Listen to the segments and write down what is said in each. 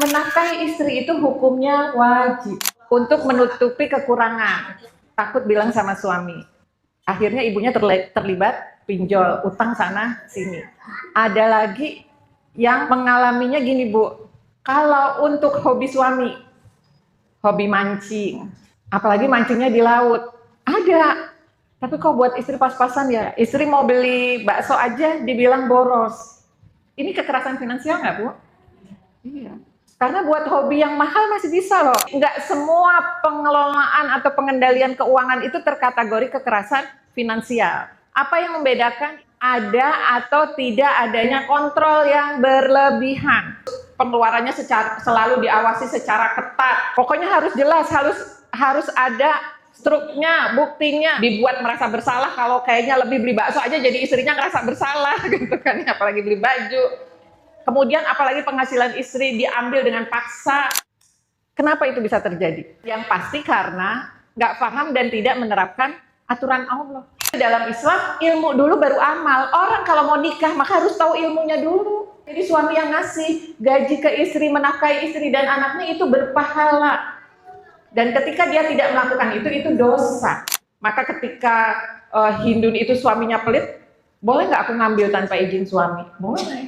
Menafkahi istri itu hukumnya wajib untuk menutupi kekurangan. Takut bilang sama suami. Akhirnya ibunya terlibat pinjol, utang sana sini. Ada lagi yang mengalaminya gini Bu, kalau untuk hobi suami, hobi mancing, apalagi mancingnya di laut, ada. Tapi kok buat istri pas-pasan ya, istri mau beli bakso aja dibilang boros. Ini kekerasan finansial nggak Bu? Iya. Karena buat hobi yang mahal masih bisa loh. Nggak semua pengelolaan atau pengendalian keuangan itu terkategori kekerasan finansial. Apa yang membedakan? Ada atau tidak adanya kontrol yang berlebihan. Pengeluarannya selalu diawasi secara ketat. Pokoknya harus jelas, harus ada struknya, buktinya. Dibuat merasa bersalah kalau kayaknya lebih beli bakso aja jadi istrinya ngerasa bersalah gitu kan, apalagi beli baju. Kemudian apalagi penghasilan istri diambil dengan paksa. Kenapa itu bisa terjadi? Yang pasti karena nggak paham dan tidak menerapkan aturan Allah. Dalam Islam, ilmu dulu baru amal. Orang kalau mau nikah maka harus tahu ilmunya dulu. Jadi suami yang ngasih gaji ke istri, menafkahi istri dan anaknya itu berpahala. Dan ketika dia tidak melakukan itu dosa. Maka ketika Hindun itu suaminya pelit, boleh nggak aku ngambil tanpa izin suami? Boleh.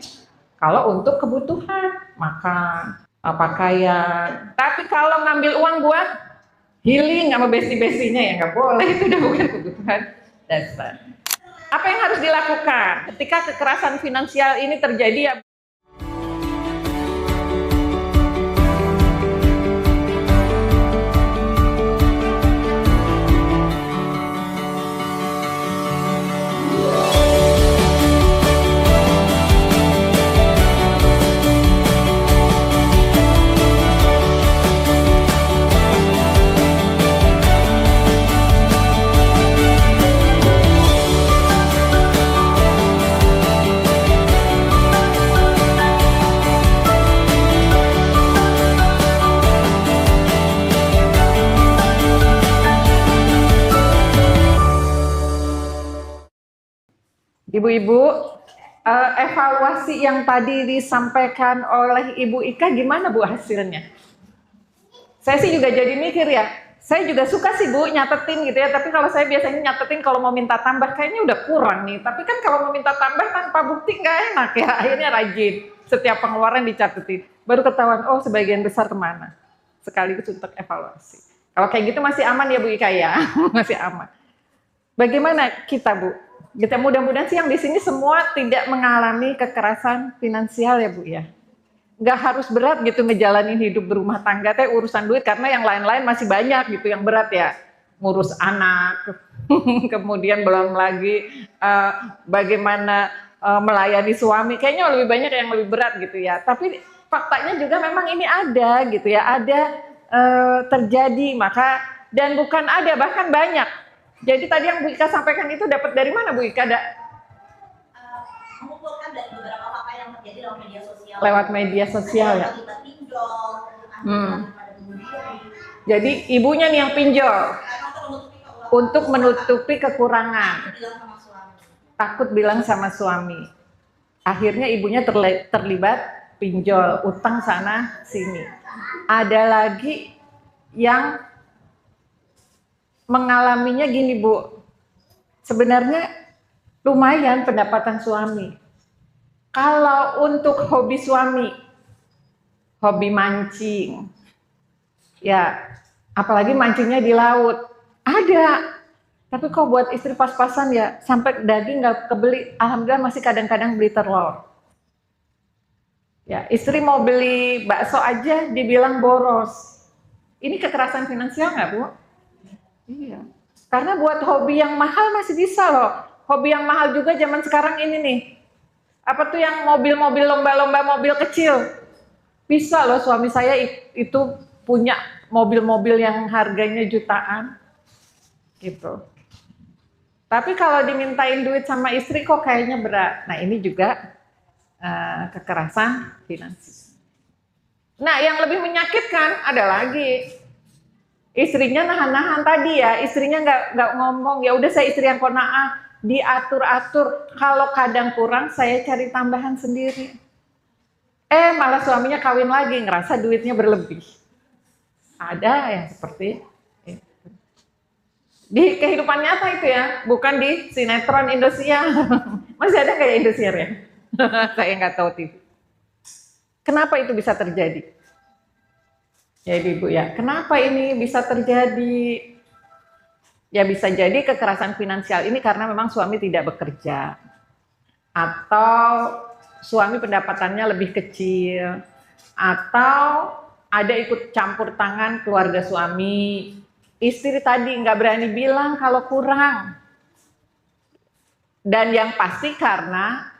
Kalau untuk kebutuhan, makan, pakaian. Tapi kalau ngambil uang buat healing sama besti-bestinya ya nggak boleh, itu udah bukan kebutuhan dasar. Apa yang harus dilakukan ketika kekerasan finansial ini terjadi ya? Ibu-ibu, evaluasi yang tadi disampaikan oleh Ibu Ika gimana Bu hasilnya? Saya sih juga jadi mikir ya, saya juga suka sih Bu nyatetin gitu ya, tapi kalau saya biasanya nyatetin kalau mau minta tambah kayaknya udah kurang nih, tapi kan kalau mau minta tambah tanpa bukti nggak enak ya, akhirnya rajin, setiap pengeluaran dicatetin, baru ketahuan, oh sebagian besar kemana, sekaligus untuk evaluasi. Kalau kayak gitu masih aman ya Bu Ika ya, masih aman. Bagaimana kita Bu? Kita mudah-mudahan sih yang di sini semua tidak mengalami kekerasan finansial ya Bu ya. Nggak harus berat gitu ngejalanin hidup berumah tangga teh urusan duit, karena yang lain-lain masih banyak gitu yang berat ya. Ngurus anak, kemudian belum lagi bagaimana melayani suami, kayaknya lebih banyak yang lebih berat gitu ya. Tapi faktanya juga memang ini ada gitu ya, ada terjadi, maka dan bukan ada, bahkan banyak. Jadi tadi yang Bu Ika sampaikan itu dapat dari mana Bu Ika? Mengumpulkan dari beberapa fakta yang terjadi lewat media sosial. Lewat media sosial ya. Jadi ibunya nih yang pinjol untuk menutupi kekurangan. Takut bilang sama suami. Akhirnya ibunya terlibat pinjol, utang sana sini. Ada lagi yang mengalaminya gini Bu, sebenarnya lumayan pendapatan suami. Kalau untuk hobi suami, hobi mancing, ya apalagi mancingnya di laut, ada. Tapi kok buat istri pas-pasan ya, sampai daging nggak kebeli, alhamdulillah masih kadang-kadang beli telur. Ya, istri mau beli bakso aja dibilang boros. Ini kekerasan finansial nggak Bu? Iya, karena buat hobi yang mahal masih bisa loh. Hobi yang mahal juga zaman sekarang ini nih. Apa tuh yang mobil-mobil lomba-lomba mobil kecil? Bisa loh, suami saya itu punya mobil-mobil yang harganya jutaan. Gitu. Tapi kalau dimintain duit sama istri kok kayaknya berat. Nah ini juga kekerasan finansial. Nah yang lebih menyakitkan ada lagi. Istrinya nahan-nahan tadi ya, istrinya nggak ngomong, ya udah saya istri yang qanaah, diatur-atur, kalau kadang kurang saya cari tambahan sendiri. Malah suaminya kawin lagi, ngerasa duitnya berlebih. Ada yang seperti itu. Di kehidupan nyata itu ya, bukan di sinetron Indosiar. Masih ada kayak Indosiar ya? Saya nggak tahu TV. Kenapa itu bisa terjadi? Ya Ibu ya, kenapa ini bisa terjadi? Ya bisa jadi kekerasan finansial ini karena memang suami tidak bekerja. Atau suami pendapatannya lebih kecil. Atau ada ikut campur tangan keluarga suami. Istri tadi nggak berani bilang kalau kurang. Dan yang pasti karena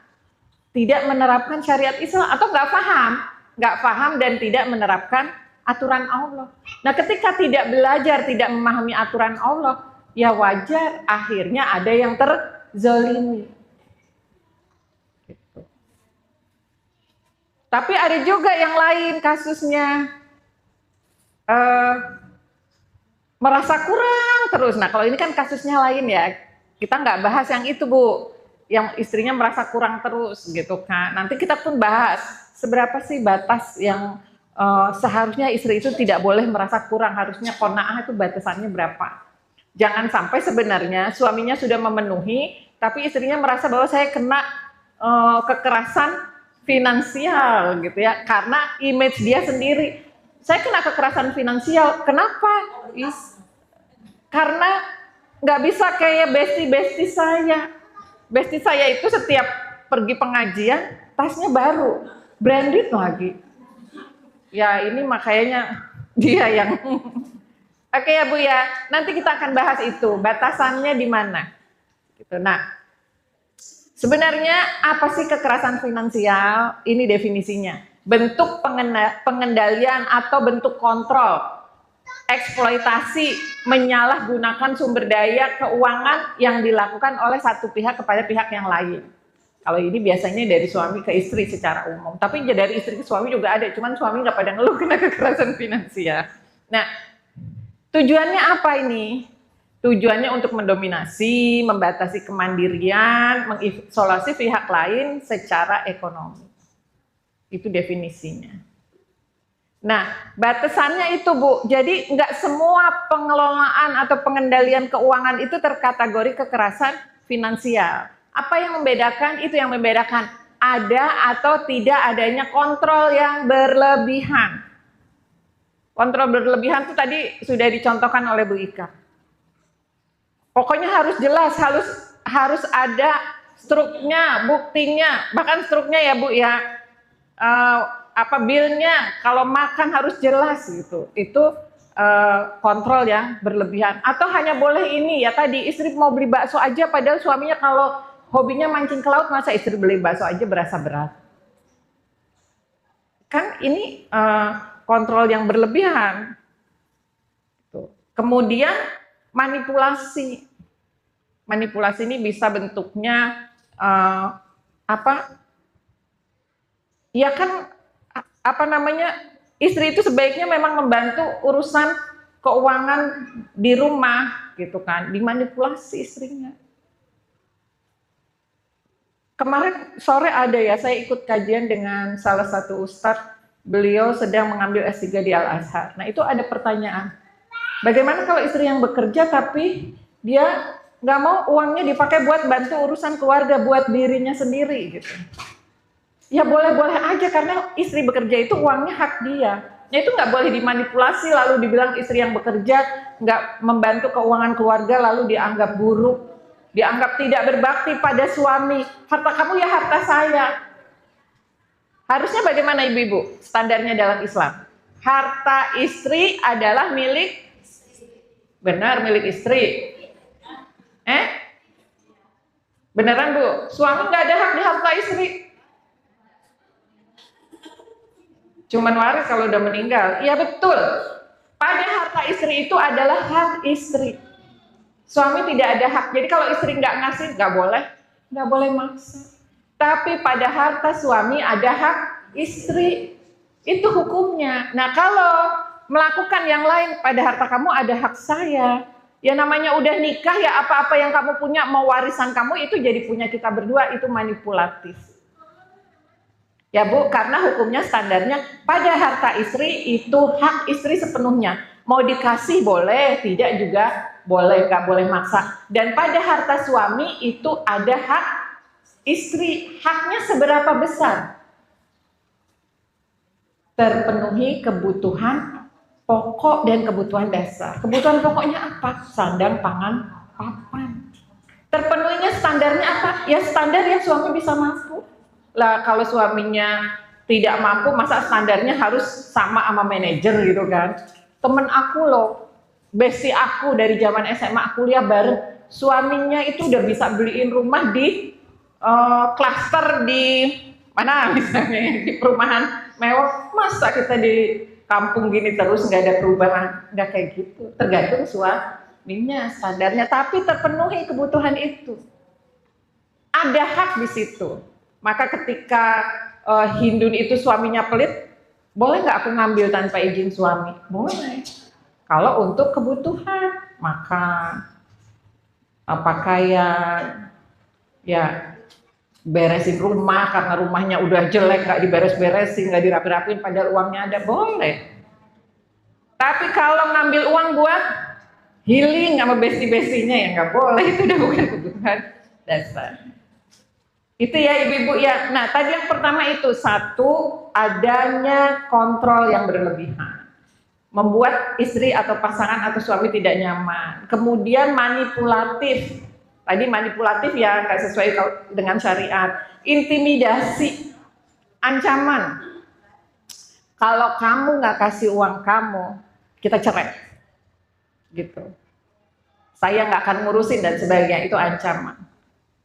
tidak menerapkan syariat Islam atau nggak paham dan tidak menerapkan aturan Allah. Nah, ketika tidak belajar, tidak memahami aturan Allah, ya wajar akhirnya ada yang terzolimi. Gitu. Tapi ada juga yang lain kasusnya merasa kurang terus. Nah, kalau ini kan kasusnya lain ya. Kita nggak bahas yang itu, Bu. Yang istrinya merasa kurang terus gitu kan. Nanti kita pun bahas seberapa sih batas yang seharusnya istri itu tidak boleh merasa kurang. Harusnya qanaah itu batasannya berapa. Jangan sampai sebenarnya suaminya sudah memenuhi, tapi istrinya merasa bahwa saya kena kekerasan finansial gitu ya. Karena image dia sendiri. Saya kena kekerasan finansial. Kenapa? Karena nggak bisa kayak bestie saya. Bestie saya itu setiap pergi pengajian, tasnya baru, branded lagi. Ya ini makanya dia yang... Oke ya Bu ya, nanti kita akan bahas itu, batasannya di mana. Gitu. Nah, sebenarnya apa sih kekerasan finansial? Ini definisinya. Bentuk pengendalian atau bentuk kontrol, eksploitasi, menyalahgunakan sumber daya keuangan yang dilakukan oleh satu pihak kepada pihak yang lain. Kalau ini biasanya dari suami ke istri secara umum. Tapi dari istri ke suami juga ada, cuman suami nggak pada ngeluh kena kekerasan finansial. Nah, tujuannya apa ini? Tujuannya untuk mendominasi, membatasi kemandirian, mengisolasi pihak lain secara ekonomi. Itu definisinya. Nah, batasannya itu Bu, jadi nggak semua pengelolaan atau pengendalian keuangan itu terkategori kekerasan finansial. Apa yang membedakan? Itu yang membedakan ada atau tidak adanya kontrol yang berlebihan. Kontrol berlebihan itu tadi sudah dicontohkan oleh Bu Ika. Pokoknya harus jelas, harus ada struknya, buktinya, bahkan struknya ya Bu ya. Bilnya, kalau makan harus jelas gitu. Itu kontrol yang berlebihan. Atau hanya boleh ini ya tadi, istri mau beli bakso aja padahal suaminya kalau hobinya mancing ke laut, masa istri beli bakso aja berasa berat. Kan ini kontrol yang berlebihan. Kemudian manipulasi. Manipulasi ini bisa bentuknya ya kan istri itu sebaiknya memang membantu urusan keuangan di rumah gitu kan, dimanipulasi istrinya. Kemarin sore ada ya, saya ikut kajian dengan salah satu ustadz, beliau sedang mengambil S3 di Al-Azhar. Nah itu ada pertanyaan, bagaimana kalau istri yang bekerja tapi dia nggak mau uangnya dipakai buat bantu urusan keluarga, buat dirinya sendiri gitu. Ya boleh-boleh aja karena istri bekerja itu uangnya hak dia. Nah itu nggak boleh dimanipulasi lalu dibilang istri yang bekerja nggak membantu keuangan keluarga lalu dianggap buruk, dianggap tidak berbakti pada suami. Harta kamu ya harta saya. Harusnya bagaimana ibu-ibu? Standarnya dalam Islam. Harta istri adalah milik, benar milik istri. Beneran Bu? Suami nggak ada hak di harta istri. Cuman waris kalau udah meninggal. Iya betul. Pada harta istri itu adalah hak istri. Suami tidak ada hak. Jadi kalau istri nggak ngasih, nggak boleh maksa. Tapi pada harta suami ada hak istri. Itu hukumnya. Nah kalau melakukan yang lain, pada harta kamu ada hak saya. Ya namanya udah nikah ya apa-apa yang kamu punya, mau warisan kamu itu jadi punya kita berdua, itu manipulatif. Ya Bu, karena hukumnya standarnya pada harta istri itu hak istri sepenuhnya. Mau dikasih boleh, tidak juga boleh, nggak boleh maksa. Dan pada harta suami itu ada hak istri. Haknya seberapa besar? Terpenuhi kebutuhan pokok dan kebutuhan dasar. Kebutuhan pokoknya apa? Sandang, pangan, papan. Terpenuhinya standarnya apa? Ya standar yang suami bisa mampu. Lah kalau suaminya tidak mampu, masa standarnya harus sama manajer gitu kan? Temen aku loh, bestie aku dari zaman SMA kuliah bareng, suaminya itu udah bisa beliin rumah di klaster di mana misalnya di perumahan mewah. Masa kita di kampung gini terus nggak ada perubahan? Nggak kayak gitu. Tergantung suaminya standarnya, tapi terpenuhi kebutuhan itu. Ada hak di situ. Maka ketika Hindun itu suaminya pelit, boleh nggak aku ngambil tanpa izin suami? Boleh. Kalau untuk kebutuhan, makan, pakaian, ya beresin rumah karena rumahnya udah jelek, nggak diberes-beresin, nggak dirapi-rapin, padahal uangnya ada, boleh. Tapi kalau ngambil uang buat healing sama besti-bestinya ya nggak boleh, itu udah bukan kebutuhan dasar. Itu ya ibu-ibu ya. Nah tadi yang pertama itu, satu, adanya kontrol yang berlebihan, membuat istri atau pasangan atau suami tidak nyaman. Kemudian manipulatif, tadi manipulatif ya nggak sesuai dengan syariat. Intimidasi, ancaman, kalau kamu nggak kasih uang kamu, kita cerai gitu, saya nggak akan ngurusin dan sebagainya. Itu ancaman,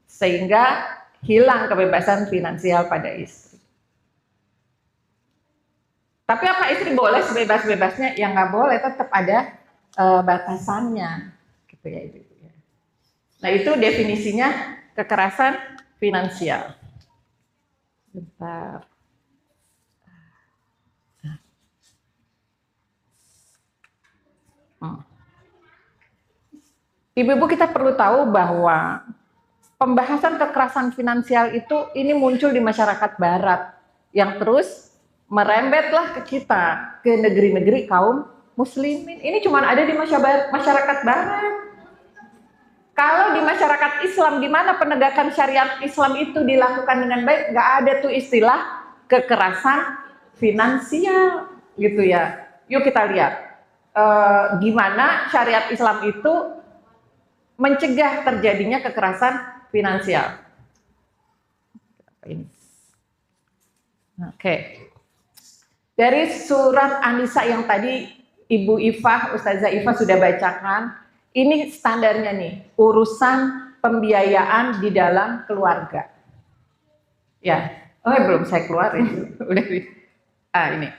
sehingga hilang kebebasan finansial pada istri. Tapi apa istri boleh sebebas-bebasnya? Ya nggak boleh, tetap ada batasannya, gitu ya ibu. Nah itu definisinya kekerasan finansial. Bentar. Ibu-ibu kita perlu tahu bahwa pembahasan kekerasan finansial itu ini muncul di masyarakat barat yang terus merembetlah ke kita, ke negeri-negeri kaum muslimin. Ini cuma ada di masyarakat barat. Kalau di masyarakat Islam, di mana penegakan syariat Islam itu dilakukan dengan baik, nggak ada tuh istilah kekerasan finansial gitu ya. Yuk kita lihat gimana syariat Islam itu mencegah terjadinya kekerasan finansial. Oke. Dari surat An-Nisa yang tadi Ibu Ifah, Ustazah Ifah sudah bacakan, ini standarnya nih, urusan pembiayaan di dalam keluarga. Ya, belum saya keluarin. Udah ini.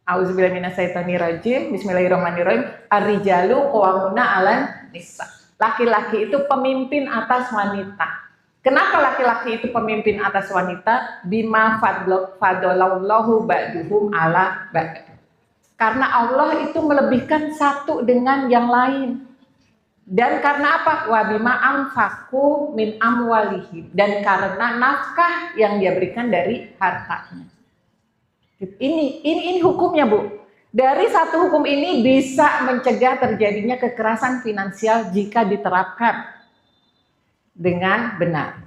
Auzubillahi minasyaitonirrajim. Bismillahirrahmanirrahim. Ar-rijalu qawwamuna 'alan nisa. Laki-laki itu pemimpin atas wanita. Kenapa laki-laki itu pemimpin atas wanita? Bima fadlallahu ba'duhum ala ba'd. Karena Allah itu melebihkan satu dengan yang lain. Dan karena apa? Wa bima anfaqu min amwalihim. Dan karena nafkah yang dia berikan dari hartanya. Ini hukumnya, Bu. Dari satu hukum ini bisa mencegah terjadinya kekerasan finansial jika diterapkan dengan benar.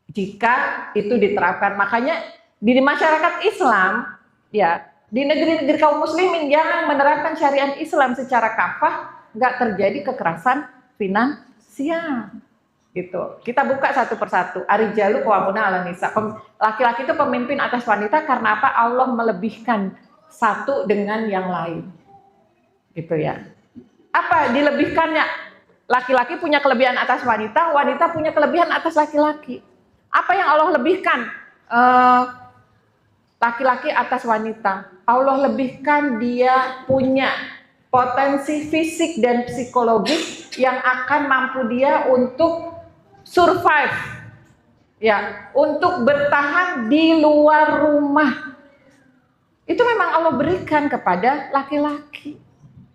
Jika itu diterapkan, makanya di masyarakat Islam, ya di negeri-negeri kaum muslimin yang menerapkan syariat Islam secara kafah, nggak terjadi kekerasan finansial. Gitu. Kita buka satu persatu. Ar-rijalu qawwamuna 'alan nisa. Laki-laki itu pemimpin atas wanita karena apa? Allah melebihkan satu dengan yang lain. Gitu ya. Apa dilebihkannya? Laki-laki punya kelebihan atas wanita, wanita punya kelebihan atas laki-laki. Apa yang Allah lebihkan? Laki-laki atas wanita. Allah lebihkan dia punya potensi fisik dan psikologis yang akan mampu dia untuk survive, ya, untuk bertahan di luar rumah. Itu memang Allah berikan kepada laki-laki.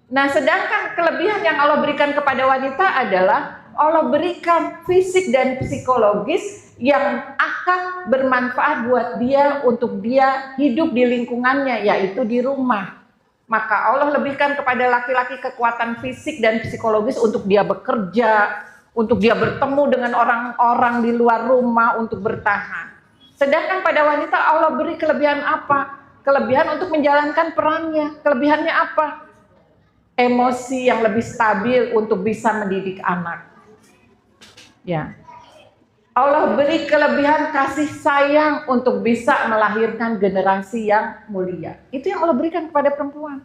Nah, sedangkan kelebihan yang Allah berikan kepada wanita adalah Allah berikan fisik dan psikologis yang akan bermanfaat buat dia untuk dia hidup di lingkungannya, yaitu di rumah. Maka Allah lebihkan kepada laki-laki kekuatan fisik dan psikologis untuk dia bekerja, untuk dia bertemu dengan orang-orang di luar rumah untuk bertahan. Sedangkan pada wanita Allah beri kelebihan apa? Kelebihan untuk menjalankan perannya. Kelebihannya apa? Emosi yang lebih stabil untuk bisa mendidik anak. Ya. Allah beri kelebihan kasih sayang untuk bisa melahirkan generasi yang mulia. Itu yang Allah berikan kepada perempuan.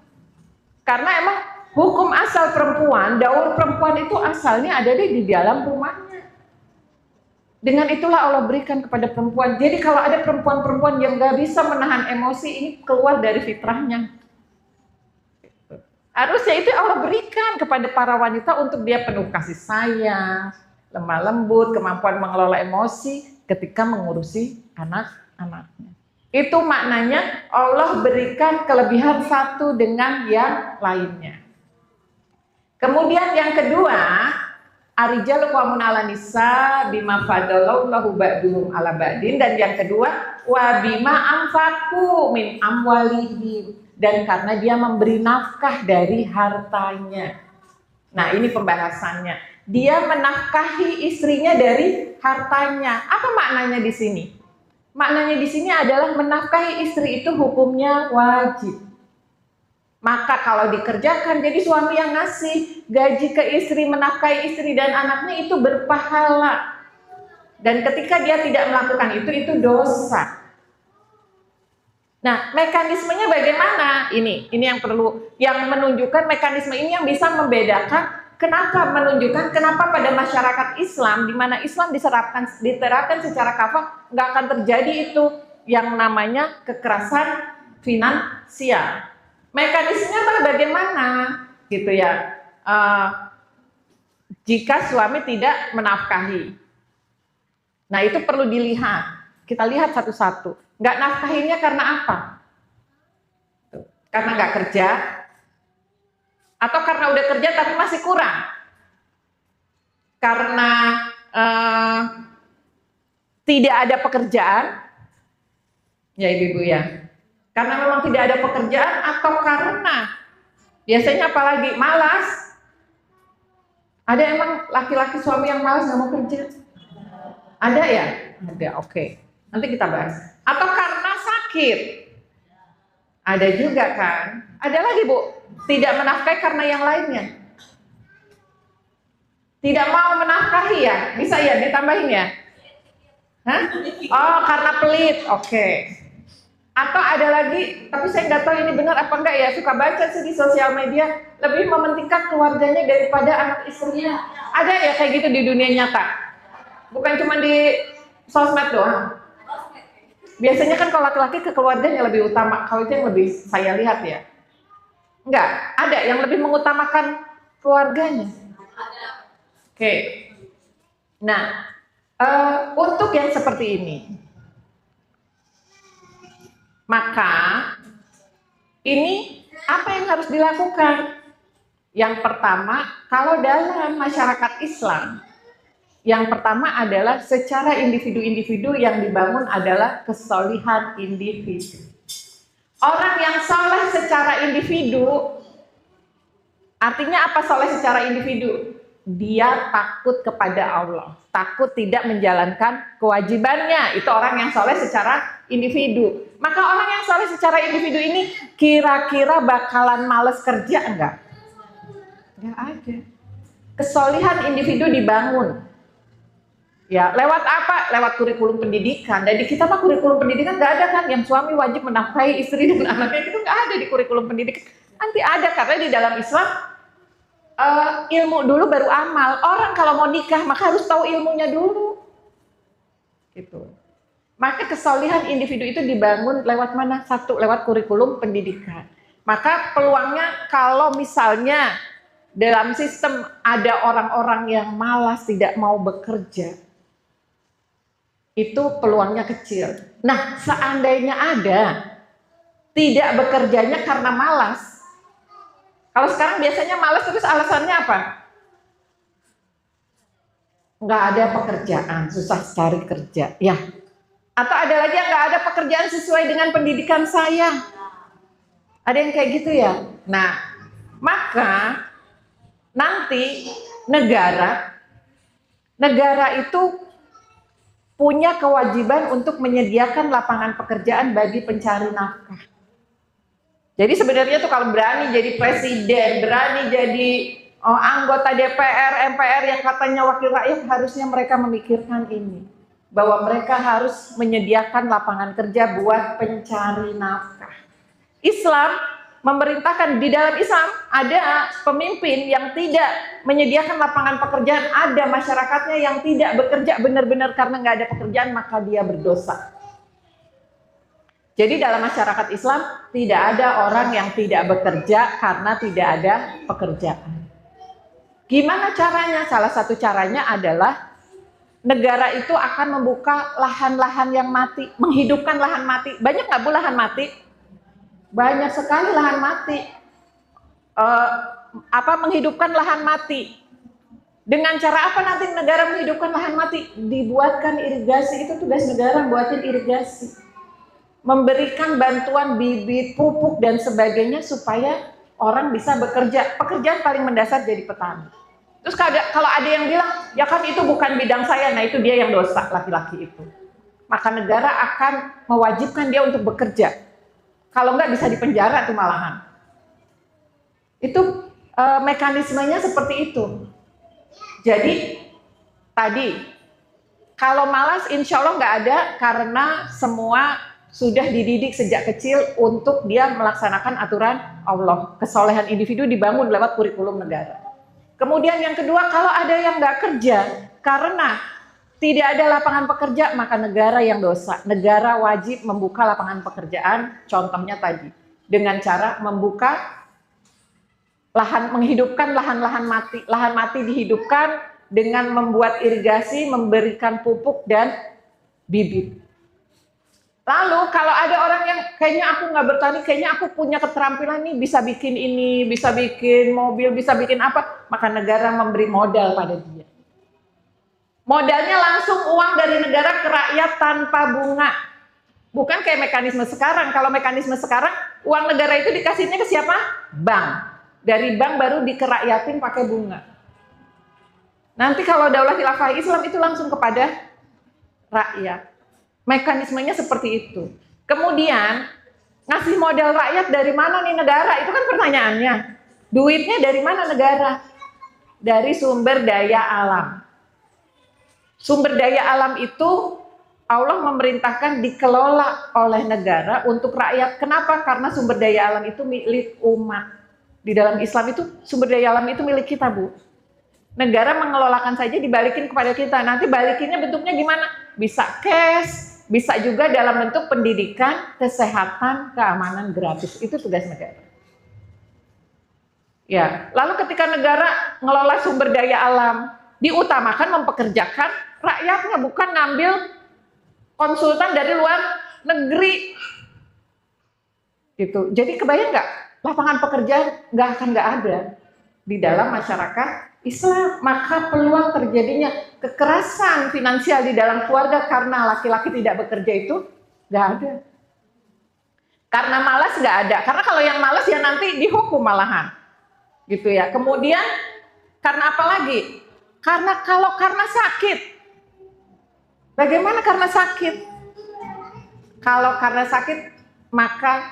Karena emang hukum asal perempuan, daur perempuan itu asalnya ada di dalam rumahnya. Dengan itulah Allah berikan kepada perempuan. Jadi kalau ada perempuan-perempuan yang gak bisa menahan emosi, ini keluar dari fitrahnya. Harusnya itu Allah berikan kepada para wanita untuk dia penuh kasih sayang, lemah lembut, kemampuan mengelola emosi ketika mengurusi anak-anaknya. Itu maknanya Allah berikan kelebihan satu dengan yang lainnya. Kemudian yang kedua, Ar-rijalu qawwamun 'alan nisa bima faddalallahu ba'duhum 'ala ba'din, dan yang kedua wa bima anfaqu min amwalihim, dan karena dia memberi nafkah dari hartanya. Nah, ini pembahasannya. Dia menafkahi istrinya dari hartanya. Apa maknanya di sini? Maknanya di sini adalah menafkahi istri itu hukumnya wajib. Maka kalau dikerjakan, jadi suami yang ngasih gaji ke istri, menafkahi istri dan anaknya itu berpahala. Dan ketika dia tidak melakukan itu dosa. Nah, mekanismenya bagaimana? Ini yang perlu, yang menunjukkan mekanisme ini yang bisa membedakan kenapa pada masyarakat Islam, di mana Islam diterapkan secara kafah, nggak akan terjadi itu yang namanya kekerasan finansial. Mekanismenya bagaimana gitu ya, jika suami tidak menafkahi. Nah, itu perlu dilihat, kita lihat satu-satu. Nggak nafkahinya karena apa? Karena nggak kerja, atau karena udah kerja tapi masih kurang, karena tidak ada pekerjaan, ya ibu-ibu ya. Karena memang tidak ada pekerjaan, atau karena biasanya apalagi malas. Ada emang laki-laki suami yang malas nggak mau kerja? Ada ya? Ada, oke. Nanti kita bahas. Atau karena sakit? Ada juga kan? Ada lagi Bu, tidak menafkahi karena yang lainnya. Tidak mau menafkahi ya? Bisa ya ditambahin ya? Hah? Oh, karena pelit, oke. Atau ada lagi, tapi saya nggak tahu ini benar apa enggak ya, suka baca sih di sosial media, lebih mementingkan keluarganya daripada anak istrinya. Ada ya kayak gitu di dunia nyata? Bukan cuma di sosmed doang. Biasanya kan kalau laki-laki ke keluarganya lebih utama, kalau itu yang lebih saya lihat ya. Enggak, ada yang lebih mengutamakan keluarganya. Oke. Nah, untuk yang seperti ini, maka ini apa yang harus dilakukan? Yang pertama, kalau dalam masyarakat Islam, yang pertama adalah secara individu-individu yang dibangun adalah kesolihan individu. Orang yang soleh secara individu, artinya apa soleh secara individu? Dia takut kepada Allah, takut tidak menjalankan kewajibannya. Itu orang yang soleh secara individu. Maka orang yang soleh secara individu ini kira-kira bakalan males kerja enggak? Enggak ada. Kesolihan individu dibangun. Ya, lewat apa? Lewat kurikulum pendidikan. Dan di kita mah kurikulum pendidikan nggak ada kan, yang suami wajib menafkahi istri dan anaknya, itu nggak ada di kurikulum pendidikan. Nanti ada, karena di dalam Islam ilmu dulu baru amal. Orang kalau mau nikah maka harus tahu ilmunya dulu. Gitu. Maka kesolihan individu itu dibangun lewat mana? Satu, lewat kurikulum pendidikan. Maka peluangnya kalau misalnya dalam sistem ada orang-orang yang malas tidak mau bekerja, itu peluangnya kecil. Nah, seandainya ada tidak bekerjanya karena malas. Kalau sekarang biasanya malas terus alasannya apa? nggak ada pekerjaan, susah cari kerja, ya. Atau ada lagi yang nggak ada pekerjaan sesuai dengan pendidikan saya. Ada yang kayak gitu ya. Nah, maka nanti negara itu punya kewajiban untuk menyediakan lapangan pekerjaan bagi pencari nafkah. Jadi sebenarnya tuh kalau berani jadi presiden, berani jadi anggota DPR, MPR yang katanya wakil rakyat, harusnya mereka memikirkan ini. Bahwa mereka harus menyediakan lapangan kerja buat pencari nafkah. Islam memerintahkan, di dalam Islam ada pemimpin yang tidak menyediakan lapangan pekerjaan, ada masyarakatnya yang tidak bekerja benar-benar karena nggak ada pekerjaan, maka dia berdosa. Jadi dalam masyarakat Islam tidak ada orang yang tidak bekerja karena tidak ada pekerjaan. Gimana caranya? Salah satu caranya adalah negara itu akan membuka lahan-lahan yang mati, menghidupkan lahan mati. Banyak nggak Bu lahan mati? Banyak sekali lahan mati. Menghidupkan lahan mati. Dengan cara apa nanti negara menghidupkan lahan mati? Dibuatkan irigasi, itu tugas negara buatin irigasi. Memberikan bantuan bibit, pupuk dan sebagainya supaya orang bisa bekerja. Pekerjaan paling mendasar jadi petani. Terus kalau ada yang bilang, ya kan itu bukan bidang saya, nah itu dia yang dosa, laki-laki itu. Maka negara akan mewajibkan dia untuk bekerja. Kalau enggak bisa dipenjara tuh malahan. Itu mekanismenya seperti itu. Jadi tadi, kalau malas insya Allah nggak ada karena semua sudah dididik sejak kecil untuk dia melaksanakan aturan Allah. Kesolehan individu dibangun lewat kurikulum negara. Kemudian yang kedua, kalau ada yang nggak kerja karena tidak ada lapangan pekerja, maka negara yang dosa. Negara wajib membuka lapangan pekerjaan, contohnya tadi, dengan cara membuka lahan, menghidupkan lahan-lahan mati. Lahan mati dihidupkan dengan membuat irigasi, memberikan pupuk dan bibit. Lalu kalau ada orang yang kayaknya aku nggak bertani, kayaknya aku punya keterampilan nih, bisa bikin ini, bisa bikin mobil, bisa bikin apa, maka negara memberi modal pada dia. Modalnya langsung uang dari negara ke rakyat tanpa bunga. Bukan kayak mekanisme sekarang. Kalau mekanisme sekarang, uang negara itu dikasihnya ke siapa? Bank. Dari bank baru dikerahyatin pakai bunga. Nanti kalau Daulah Khilafah Islam itu langsung kepada rakyat. Mekanismenya seperti itu. Kemudian, ngasih modal rakyat dari mana nih negara? Itu kan pertanyaannya. Duitnya dari mana negara? Dari sumber daya alam. Sumber daya alam itu Allah memerintahkan dikelola oleh negara untuk rakyat. Kenapa? Karena sumber daya alam itu milik umat. Di dalam Islam itu sumber daya alam itu milik kita, Bu. Negara mengelolakan saja, dibalikin kepada kita. Nanti balikinnya bentuknya gimana? Bisa cash, bisa juga dalam bentuk pendidikan, kesehatan, keamanan gratis. Itu tugas negara. Ya, lalu ketika negara ngelola sumber daya alam, diutamakan mempekerjakan rakyatnya, bukan ngambil konsultan dari luar negeri. Gitu. Jadi kebayang nggak? Lapangan pekerjaan nggak ada di dalam masyarakat Islam, maka peluang terjadinya kekerasan finansial di dalam keluarga karena laki-laki tidak bekerja itu nggak ada. Karena malas nggak ada. Karena kalau yang malas ya nanti dihukum malahan, gitu ya. Kemudian karena apa lagi? Karena sakit. Bagaimana karena sakit? Kalau karena sakit maka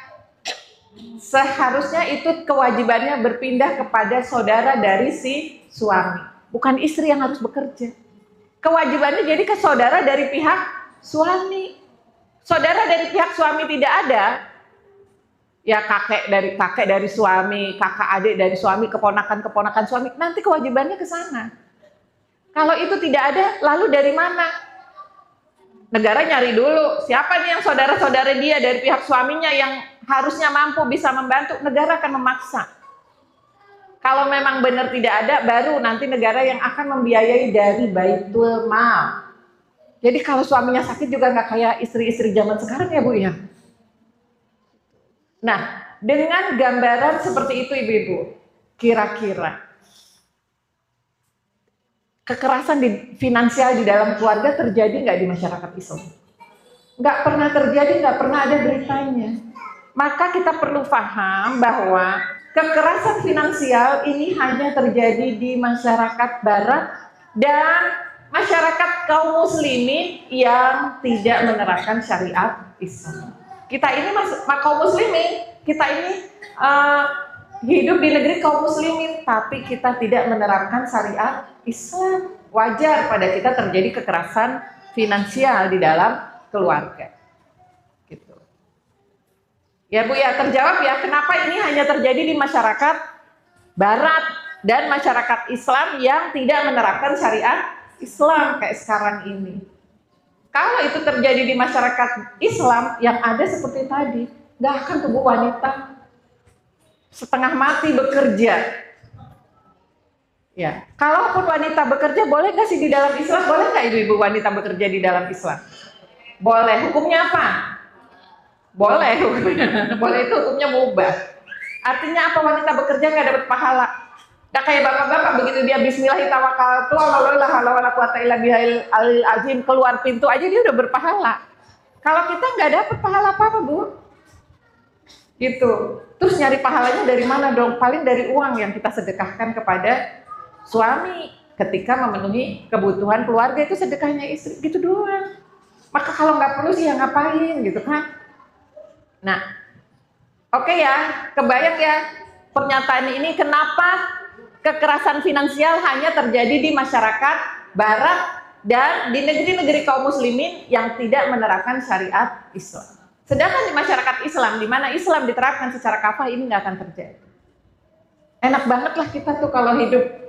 seharusnya itu kewajibannya berpindah kepada saudara dari si suami, bukan istri yang harus bekerja. Kewajibannya jadi ke saudara dari pihak suami. Saudara dari pihak suami tidak ada, ya kakek dari suami, kakak adik dari suami, keponakan suami, nanti kewajibannya ke sana. Kalau itu tidak ada, lalu dari mana? Negara nyari dulu, siapa nih yang saudara-saudara dia dari pihak suaminya yang harusnya mampu bisa membantu, negara akan memaksa. Kalau memang benar tidak ada, baru nanti negara yang akan membiayai dari Baitul Mal. Jadi kalau suaminya sakit juga nggak kayak istri-istri zaman sekarang ya Bu ya. Nah, dengan gambaran seperti itu Ibu-ibu, kira-kira kekerasan finansial di dalam keluarga terjadi nggak di masyarakat Islam? Nggak pernah terjadi, nggak pernah ada beritanya. Maka kita perlu paham bahwa kekerasan finansial ini hanya terjadi di masyarakat Barat dan masyarakat kaum muslimin yang tidak menerapkan syariat Islam. Kita ini kaum muslimin, kita ini hidup di negeri kaum muslimin, tapi kita tidak menerapkan syariat Islam. Wajar pada kita terjadi kekerasan finansial di dalam keluarga. Gitu. Ya Bu ya, terjawab ya, kenapa ini hanya terjadi di masyarakat Barat dan masyarakat Islam yang tidak menerapkan syariat Islam kayak sekarang ini. Kalau itu terjadi di masyarakat Islam yang ada seperti tadi, nggak akan tubuh wanita setengah mati bekerja. Ya, kalaupun wanita bekerja, boleh nggak sih di dalam Islam? Boleh nggak ibu-ibu wanita bekerja di dalam Islam? Boleh. Hukumnya apa? Boleh. Boleh, itu hukumnya mubah. Artinya apa? Wanita bekerja nggak dapat pahala. Nggak kayak bapak-bapak begitu dia bismillahirrahmanirrahim, azim, keluar pintu aja dia udah berpahala. Kalau kita nggak dapat pahala apa-apa Bu, gitu. Terus nyari pahalanya dari mana dong? Paling dari uang yang kita sedekahkan kepada suami ketika memenuhi kebutuhan keluarga, itu sedekahnya istri, gitu doang. Maka kalau nggak perlu sih ya ngapain gitu kan? Nah, oke ya, kebayang ya pernyataan ini kenapa kekerasan finansial hanya terjadi di masyarakat Barat dan di negeri-negeri kaum muslimin yang tidak menerapkan syariat Islam. Sedangkan di masyarakat Islam, di mana Islam diterapkan secara kafah, ini nggak akan terjadi. Enak banget lah kita tuh kalau hidup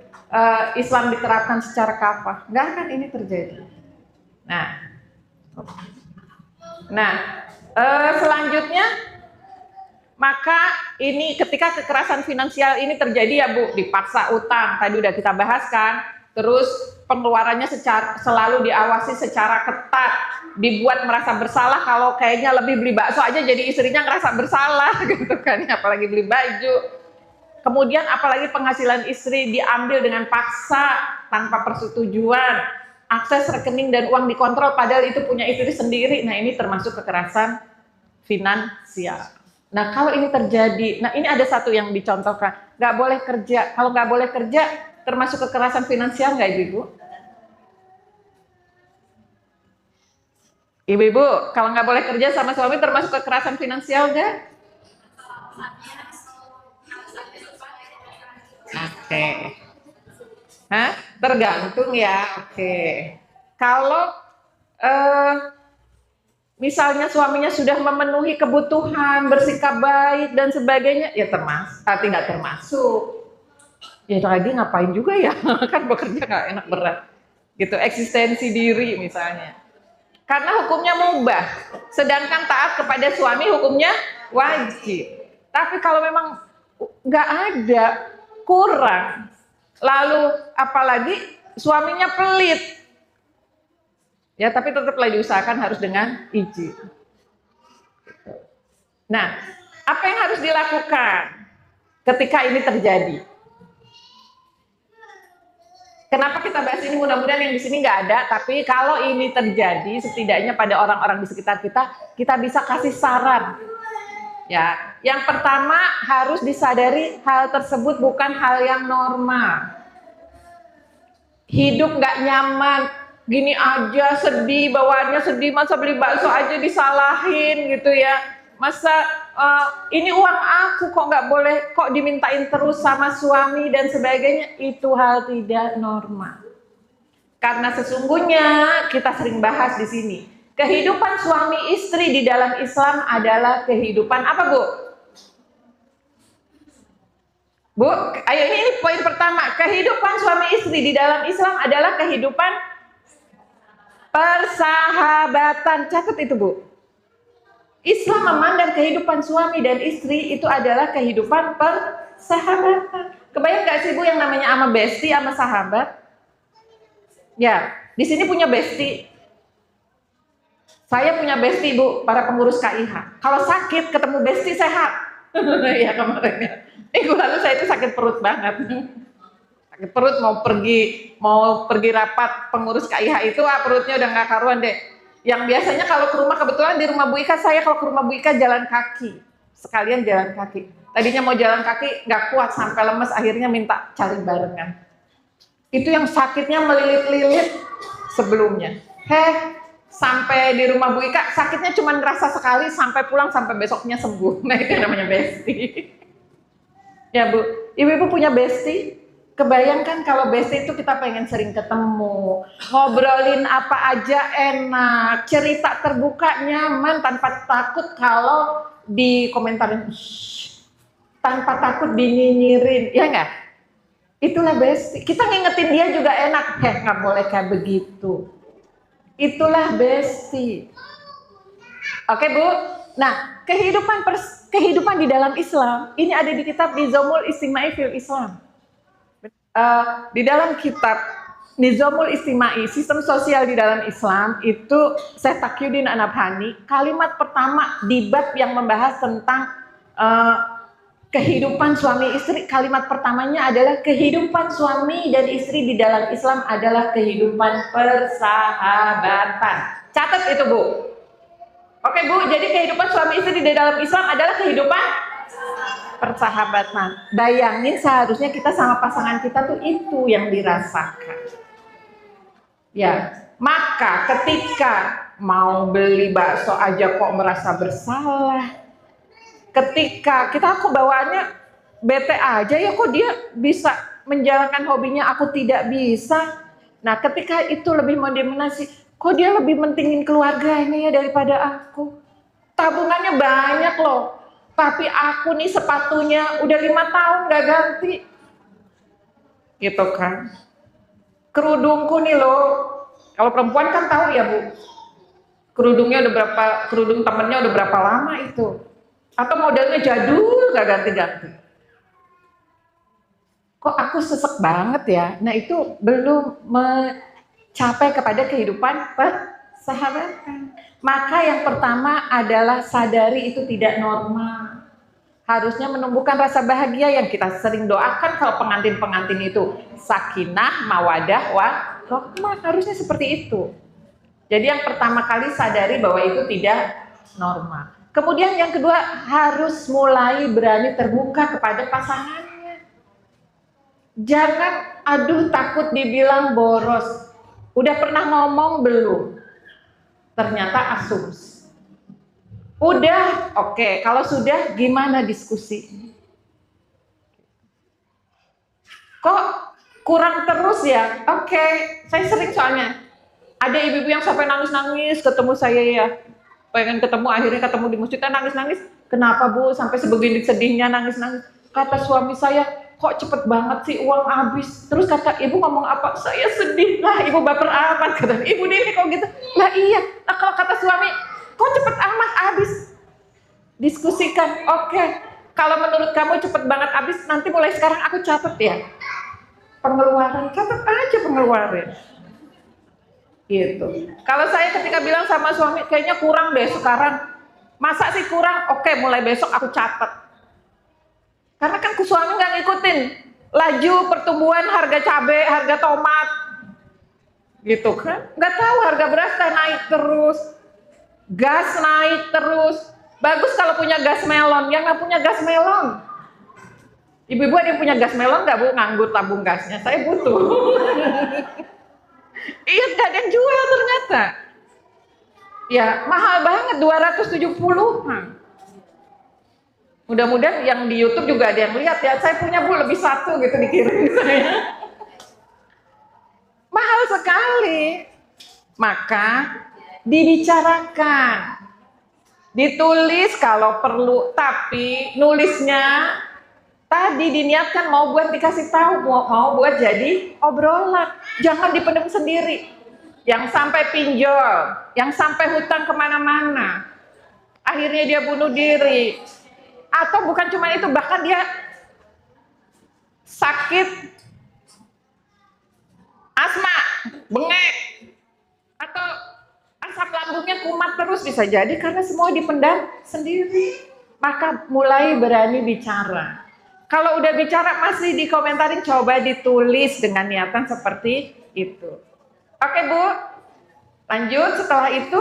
Islam diterapkan secara kafah, nggak akan ini terjadi. Nah, selanjutnya, maka ini ketika kekerasan finansial ini terjadi ya Bu, dipaksa utang, tadi udah kita bahas kan, terus pengeluarannya selalu diawasi secara ketat, dibuat merasa bersalah kalau kayaknya lebih beli bakso aja jadi istrinya ngerasa bersalah gitu kan, apalagi beli baju. Kemudian apalagi penghasilan istri diambil dengan paksa tanpa persetujuan, akses rekening dan uang dikontrol padahal itu punya istri sendiri. Nah, ini termasuk kekerasan finansial. Nah, kalau ini terjadi, nah ini ada satu yang dicontohkan, nggak boleh kerja. Kalau nggak boleh kerja, termasuk kekerasan finansial nggak Ibu-Ibu? Ibu-Ibu, kalau nggak boleh kerja sama suami termasuk kekerasan finansial nggak? Oke. Hah? Tergantung ya, oke. Kalau misalnya suaminya sudah memenuhi kebutuhan, bersikap baik dan sebagainya, ya tidak termasuk. Ya lagi ngapain juga ya, kan bekerja nggak enak berat. Gitu, eksistensi diri misalnya. Karena hukumnya mubah, sedangkan taat kepada suami hukumnya wajib. Tapi kalau memang nggak ada, kurang, lalu apalagi suaminya pelit, ya, tapi tetaplah diusahakan harus dengan izin. Nah, apa yang harus dilakukan ketika ini terjadi? Kenapa kita bahas ini? Mudah-mudahan yang di sini nggak ada, tapi kalau ini terjadi, setidaknya pada orang-orang di sekitar kita, kita bisa kasih saran. Ya, yang pertama harus disadari hal tersebut bukan hal yang normal. Hidup nggak nyaman. Gini aja sedih, bawaannya sedih, masa beli bakso aja disalahin gitu ya, masa ini uang aku kok nggak boleh, kok dimintain terus sama suami dan sebagainya. Itu hal tidak normal. Karena sesungguhnya kita sering bahas di sini, kehidupan suami istri di dalam Islam adalah kehidupan apa Bu? Bu, ayo ini poin pertama, kehidupan suami istri di dalam Islam adalah kehidupan persahabatan. Catat itu Bu. Islam memandang kehidupan suami dan istri itu adalah kehidupan persahabatan. Kebayang gak sih Bu yang namanya ama besti sama sahabat? Ya, di sini punya besti. Saya punya besti Bu, para pengurus KIH. Kalau sakit ketemu besti sehat. Ya kemarin. Minggu lalu saya itu sakit perut banget. sakit perut, mau pergi rapat pengurus KIH itu, perutnya udah nggak karuan deh. Yang biasanya kalau ke rumah, kebetulan di rumah Bu Ika, saya kalau ke rumah Bu Ika jalan kaki, sekalian jalan kaki. Tadinya mau jalan kaki nggak kuat sampai lemes, akhirnya minta cari barengan. Itu yang sakitnya melilit-lilit sebelumnya. Sampai di rumah Bu Ika sakitnya cuma ngerasa sekali, sampai pulang sampai besoknya sembuh. Nah itu yang namanya besti. Ya Bu, ibu-ibu punya besti? Kebayangkan kalau besti itu kita pengen sering ketemu, ngobrolin apa aja enak, cerita terbuka nyaman tanpa takut kalau dikomentarin, tanpa takut dinyinyirin, ya enggak? Itulah besti. Kita ngingetin dia juga enak, nggak boleh kayak begitu. Itulah besti. Oke Bu, nah kehidupan di dalam Islam ini ada di kitab Nizamul Istimai fil Islam. Di dalam kitab Nizamul Istimai, sistem sosial di dalam Islam itu, Syekh Taqiyuddin An-Nabhani, kalimat pertama di bab yang membahas tentang kehidupan suami istri, kalimat pertamanya adalah kehidupan suami dan istri di dalam Islam adalah kehidupan persahabatan. Catat itu Bu. Oke Bu, jadi kehidupan suami istri di dalam Islam adalah kehidupan persahabatan. Bayangin seharusnya kita sama pasangan kita tuh itu yang dirasakan. Ya, maka ketika mau beli bakso aja kok merasa bersalah. Ketika aku bawaannya bete aja ya, kok dia bisa menjalankan hobinya, aku tidak bisa. Nah, ketika itu lebih mendominasi, kok dia lebih mentingin keluarganya ya daripada aku. Tabungannya banyak loh. Tapi aku nih sepatunya udah 5 tahun gak ganti. Gitu kan. Kerudungku nih loh. Kalau perempuan kan tahu ya Bu. Kerudungnya udah berapa, kerudung temennya udah berapa lama itu. Atau modelnya jadul gak ganti-ganti. Kok aku sesek banget ya. Nah itu belum mencapai kepada kehidupan persahabatan. Maka yang pertama adalah sadari itu tidak normal. Harusnya menumbuhkan rasa bahagia yang kita sering doakan kalau pengantin-pengantin itu. Sakinah, mawadah, warahmah. Harusnya seperti itu. Jadi yang pertama kali sadari bahwa itu tidak normal. Kemudian yang kedua, harus mulai berani terbuka kepada pasangannya. Jangan aduh takut dibilang boros. Udah pernah ngomong belum? Ternyata asumsi. Udah, oke. Kalau sudah, gimana diskusi? Kok kurang terus ya? Oke, saya sering soalnya. Ada ibu-ibu yang sampai nangis-nangis ketemu saya ya. Pengen ketemu, akhirnya ketemu di masjid, nangis-nangis. Kenapa Bu? Sampai sebegini sedihnya nangis-nangis. Kata suami saya, kok cepet banget sih uang habis. Terus kata ibu ngomong apa? Saya sedih lah, ibu baper amat. Kata ibu Dini kok gitu. Lah iya, nah kalau kata suami, kok cepet amat habis. Diskusikan, oke. Kalau menurut kamu cepet banget habis, nanti mulai sekarang aku catat ya. Pengeluaran, catat aja pengeluaran. Gitu. Kalau saya ketika bilang sama suami, kayaknya kurang deh sekarang. Masa sih kurang? Oke, mulai besok aku catat. Karena kan suami nggak ngikutin laju pertumbuhan harga cabai, harga tomat, gitu kan? Nggak tahu harga beras kan naik terus, gas naik terus. Bagus kalau punya gas melon, yang nggak punya gas melon. Ibu-ibu ada yang punya gas melon nggak Bu? Nganggur tabung gasnya, saya butuh. Iya, nggak ada yang jual ternyata. Ya mahal banget, 270. Mudah-mudahan yang di YouTube juga ada yang lihat ya. Saya punya Bu, lebih 1 gitu dikirim saya. Mahal sekali. Maka dibicarakan, ditulis kalau perlu. Tapi nulisnya tadi diniatkan mau buat dikasih tahu, mau buat jadi obrolan. Jangan dipendam sendiri. Yang sampai pinjol, yang sampai hutang kemana-mana. Akhirnya dia bunuh diri. Atau bukan cuma itu, bahkan dia sakit asma, bengek, atau asam lambungnya kumat terus, bisa jadi karena semua dipendam sendiri. Maka mulai berani bicara. Kalau udah bicara masih dikomentarin, coba ditulis dengan niatan seperti itu. Oke Bu, lanjut. Setelah itu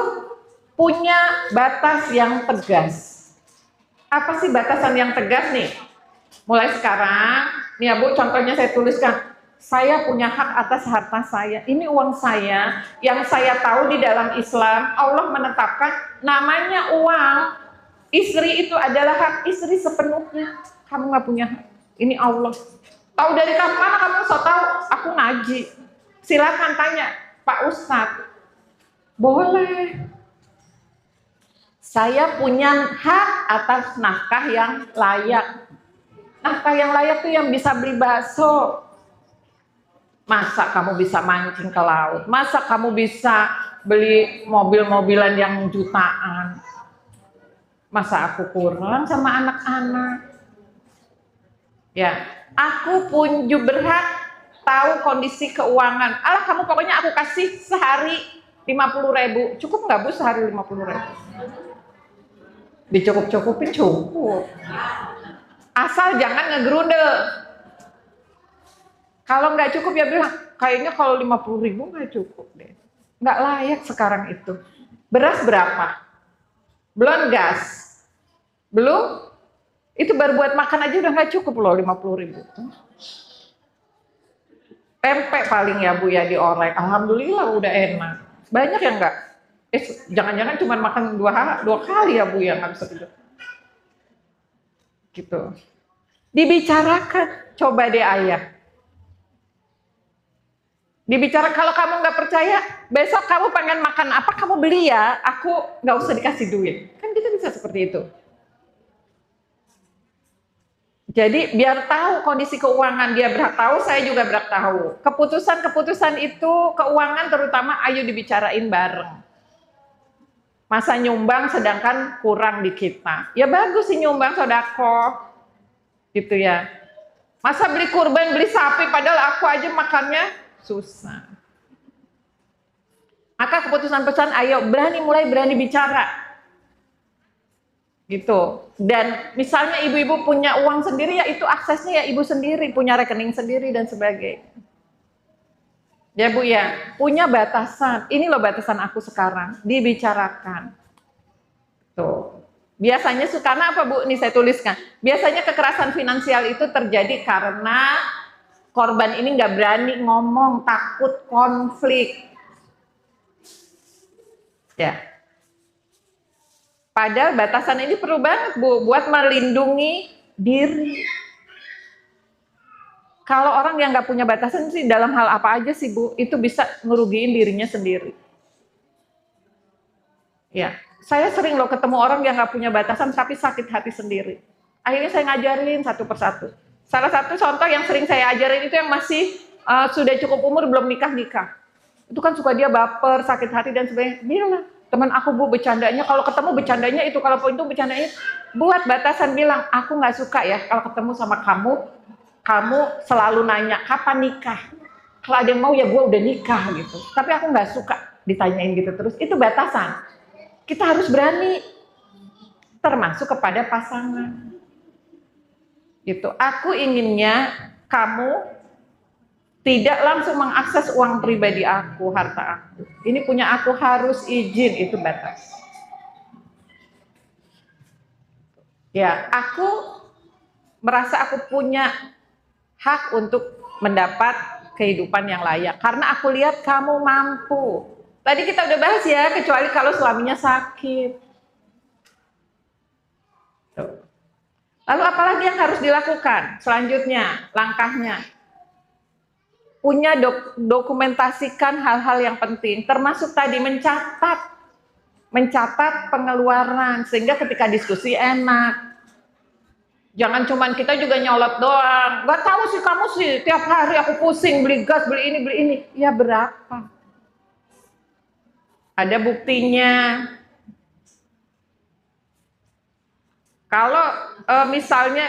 punya batas yang tegas. Apa sih batasan yang tegas nih? Mulai sekarang, nih ya Bu, contohnya saya tuliskan, saya punya hak atas harta saya. Ini uang saya, yang saya tahu di dalam Islam, Allah menetapkan namanya uang. Istri itu adalah hak istri sepenuhnya. Kamu nggak punya hak. Ini Allah. Tahu dari kamu mana kamu so tahu? Aku ngaji. Silakan tanya Pak Ustadz. Boleh. Saya punya hak atas nafkah yang layak. Nafkah yang layak tuh yang bisa beli bakso. Masa kamu bisa mancing ke laut? Masa kamu bisa beli mobil-mobilan yang jutaan? Masa aku kurang sama anak-anak? Ya, aku pun juga berhak tahu kondisi keuangan. Alah, kamu pokoknya aku kasih sehari 50.000. Cukup nggak Bu sehari 50.000? Dicukup-cukupin cukup. Asal jangan ngegerundel. Kalau nggak cukup ya bilang, kayaknya kalau 50.000 nggak cukup deh. Nggak layak sekarang itu. Beras berapa? Belum gas. Belum? Itu baru buat makan aja udah nggak cukup loh 50.000. Tempe paling ya Bu ya diorek. Alhamdulillah udah enak. Banyak yang nggak. Jangan-jangan cuma makan dua kali ya Bu ya nggak bisa tidur. Gitu. Dibicarakan. Coba deh ayah. Dibicara kalau kamu nggak percaya, besok kamu pengen makan apa kamu beli ya. Aku nggak usah dikasih duit. Kan kita bisa seperti itu. Jadi biar tahu kondisi keuangan, dia berhak tahu, saya juga berhak tahu. Keputusan-keputusan itu, keuangan terutama ayo dibicarain bareng. Masa nyumbang sedangkan kurang di kita. Ya bagus sih nyumbang sodako. Gitu ya. Masa beli kurban, beli sapi padahal aku aja makannya susah. Maka keputusan pesan ayo mulai berani bicara. Gitu. Dan misalnya ibu-ibu punya uang sendiri, ya itu aksesnya ya ibu sendiri, punya rekening sendiri dan sebagainya. Ya Bu ya, punya batasan. Ini loh batasan aku sekarang, dibicarakan. Tuh. Biasanya karena apa Bu? Ini saya tuliskan. Biasanya kekerasan finansial itu terjadi karena korban ini nggak berani ngomong, takut konflik. Ya. Padahal batasan ini perlu banget Bu, buat melindungi diri. Kalau orang yang nggak punya batasan sih dalam hal apa aja sih Bu, itu bisa ngerugiin dirinya sendiri. Ya, saya sering loh ketemu orang yang nggak punya batasan tapi sakit hati sendiri. Akhirnya saya ngajarin satu persatu. Salah satu contoh yang sering saya ajarin itu yang masih sudah cukup umur belum nikah. Itu kan suka dia baper, sakit hati dan sebagainya. Bilang, teman aku Bu bercandanya, kalau ketemu bercandanya itu, kalau poin itu bercandanya, buat batasan bilang, aku nggak suka ya kalau ketemu sama kamu selalu nanya kapan nikah. Kalau ada yang mau ya gue udah nikah gitu. Tapi aku nggak suka ditanyain gitu terus. Itu batasan. Kita harus berani, termasuk kepada pasangan. Gitu. Aku inginnya kamu tidak langsung mengakses uang pribadi aku, harta aku. Ini punya aku harus izin, itu batas. Ya, aku merasa aku punya hak untuk mendapat kehidupan yang layak. Karena aku lihat kamu mampu. Tadi kita udah bahas ya, kecuali kalau suaminya sakit. Tuh. Lalu apalagi yang harus dilakukan? Selanjutnya, langkahnya. Punya dokumentasikan hal-hal yang penting, termasuk tadi mencatat pengeluaran, sehingga ketika diskusi enak. Jangan cuman kita juga nyolot doang. Gak tahu sih kamu sih, tiap hari aku pusing beli gas, beli ini. Ya berapa? Ada buktinya. Kalau misalnya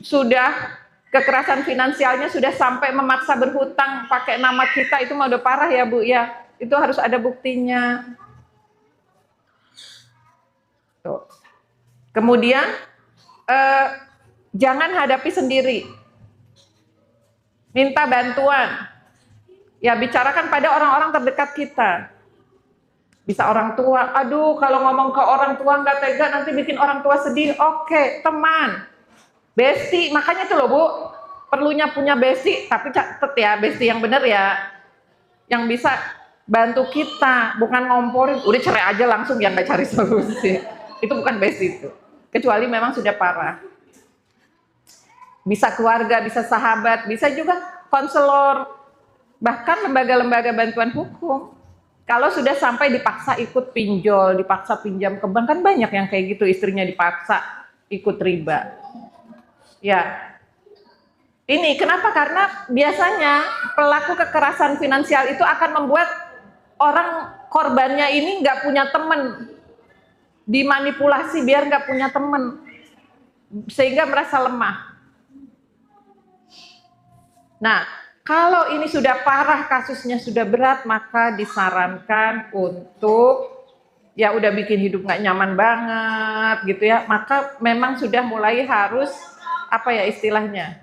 sudah kekerasan finansialnya sudah sampai memaksa berhutang pakai nama kita, itu mah udah parah ya Bu ya. Itu harus ada buktinya. Tuh. Kemudian Jangan hadapi sendiri. Minta bantuan. Ya, bicarakan pada orang-orang terdekat kita. Bisa orang tua, aduh kalau ngomong ke orang tua nggak tega nanti bikin orang tua sedih. Oke, teman. Besti, makanya tuh loh Bu, perlunya punya besti, tapi catet ya, besti yang bener ya. Yang bisa bantu kita, bukan ngomporin, udah cerai aja langsung ya nggak cari solusi. Itu bukan besti itu. Kecuali memang sudah parah. Bisa keluarga, bisa sahabat, bisa juga konselor, bahkan lembaga-lembaga bantuan hukum. Kalau sudah sampai dipaksa ikut pinjol, dipaksa pinjam ke bank, kan banyak yang kayak gitu, istrinya dipaksa ikut riba. Ya, ini kenapa? Karena biasanya pelaku kekerasan finansial itu akan membuat orang korbannya ini nggak punya teman, dimanipulasi biar nggak punya teman, sehingga merasa lemah. Nah, kalau ini sudah parah, kasusnya sudah berat, maka disarankan untuk ya udah bikin hidup nggak nyaman banget gitu ya, maka memang sudah mulai harus apa ya istilahnya,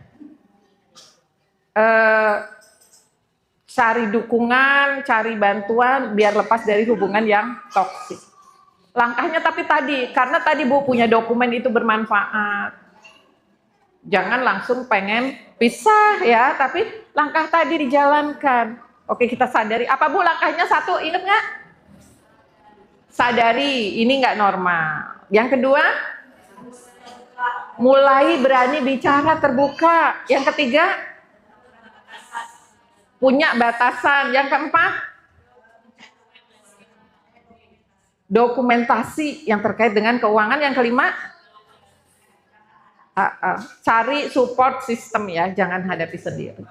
cari dukungan, cari bantuan biar lepas dari hubungan yang toksik. Langkahnya tapi tadi, karena tadi Bu punya dokumen itu bermanfaat. Jangan langsung pengen pisah ya, tapi langkah tadi dijalankan. Oke, kita sadari. Apa Bu langkahnya? Satu, ingat nggak? Sadari, ini nggak normal. Yang kedua, mulai berani bicara terbuka. Yang ketiga, punya batasan. Yang keempat, dokumentasi yang terkait dengan keuangan. Yang kelima, cari support system ya, jangan hadapi sendiri.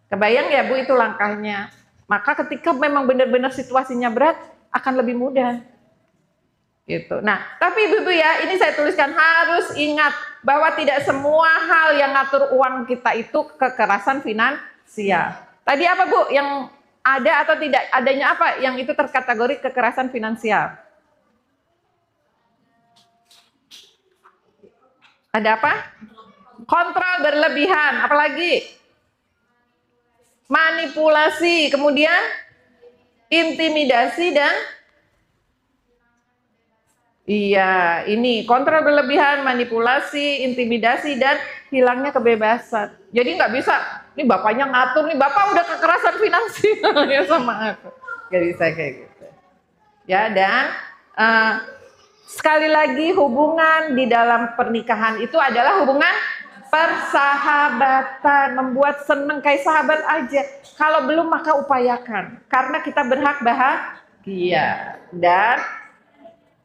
Kebayang ya Bu itu langkahnya. Maka ketika memang benar-benar situasinya berat, akan lebih mudah. Gitu. Nah, tapi Ibu-ibu ya, ini saya tuliskan harus ingat bahwa tidak semua hal yang ngatur uang kita itu kekerasan finansial. Tadi apa Bu? Yang ada atau tidak adanya apa yang itu terkategori kekerasan finansial? Ada apa? Kontrol berlebihan, apalagi? Manipulasi, kemudian intimidasi dan iya, ini kontrol berlebihan, manipulasi, intimidasi dan hilangnya kebebasan. Jadi nggak bisa, ini bapaknya ngatur, nih bapak udah kekerasan finansial ya sama aku. Nggak bisa kayak gitu. Ya, dan sekali lagi hubungan di dalam pernikahan itu adalah hubungan persahabatan, membuat seneng kayak sahabat aja. Kalau belum maka upayakan, karena kita berhak bahagia. Dan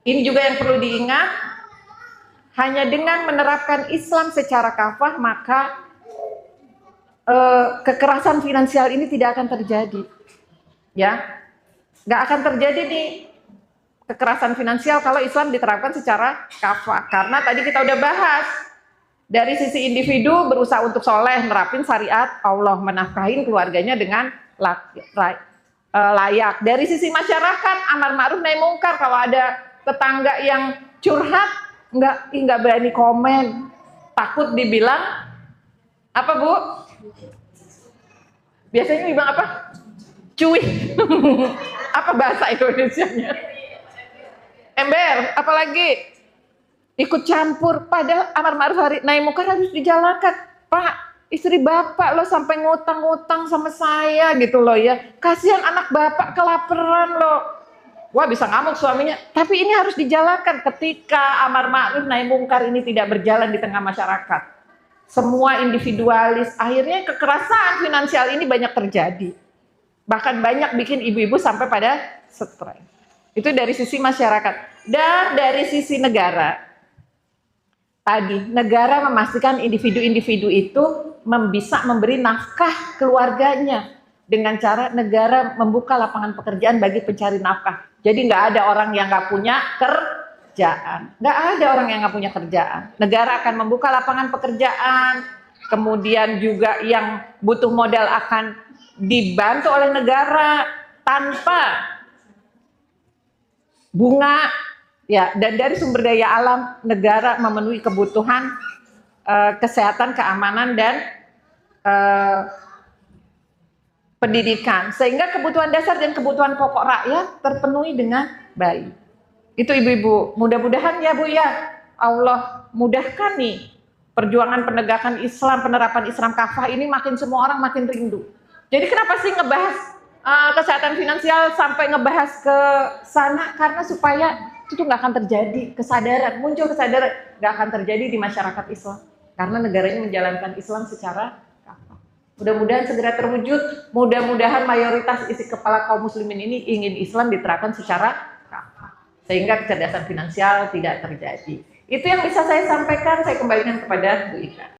ini juga yang perlu diingat, hanya dengan menerapkan Islam secara kafah maka kekerasan finansial ini tidak akan terjadi. Ya, nggak akan terjadi nih kekerasan finansial kalau Islam diterapkan secara kafah. Karena tadi kita udah bahas, dari sisi individu berusaha untuk soleh, nerapin syariat Allah, menafkahin keluarganya dengan layak. Dari sisi masyarakat, amar ma'ruf nahi mungkar. Kalau ada tetangga yang curhat, nggak berani komen, takut dibilang apa Bu? Biasanya dibilang apa? Cuy. Apa bahasa Indonesianya? Ember, apalagi ikut campur. Padahal amar ma'ruf nahi mungkar harus dijalankan. Pak, istri bapak lo sampai ngutang-ngutang sama saya gitu loh ya. Kasihan anak bapak kelaparan loh. Wah, bisa ngamuk suaminya. Tapi ini harus dijalankan. Ketika amar ma'ruf nahi mungkar ini tidak berjalan di tengah masyarakat, semua individualis, akhirnya kekerasan finansial ini banyak terjadi. Bahkan banyak bikin ibu-ibu sampai pada stres. Itu dari sisi masyarakat. Dan dari sisi negara, tadi negara memastikan individu-individu itu bisa memberi nafkah keluarganya dengan cara negara membuka lapangan pekerjaan bagi pencari nafkah. Jadi nggak ada orang yang nggak punya kerjaan, nggak ada orang yang nggak punya kerjaan. Negara akan membuka lapangan pekerjaan, kemudian juga yang butuh modal akan dibantu oleh negara tanpa bunga. Ya, dan dari sumber daya alam negara memenuhi kebutuhan kesehatan, keamanan, dan pendidikan, sehingga kebutuhan dasar dan kebutuhan pokok rakyat terpenuhi dengan baik. Itu ibu-ibu, mudah-mudahan ya Bu ya, Allah mudahkan nih perjuangan penegakan Islam, penerapan Islam kafah ini, makin semua orang makin rindu. Jadi kenapa sih ngebahas kesehatan finansial sampai ngebahas ke sana? Karena supaya itu nggak akan terjadi kesadaran, muncul kesadaran, nggak akan terjadi di masyarakat Islam. Karena negara ini menjalankan Islam secara kafah. Mudah-mudahan segera terwujud, mudah-mudahan mayoritas isi kepala kaum muslimin ini ingin Islam diterapkan secara kafah. Sehingga kecerdasan finansial tidak terjadi. Itu yang bisa saya sampaikan, saya kembalikan kepada Bu Ika.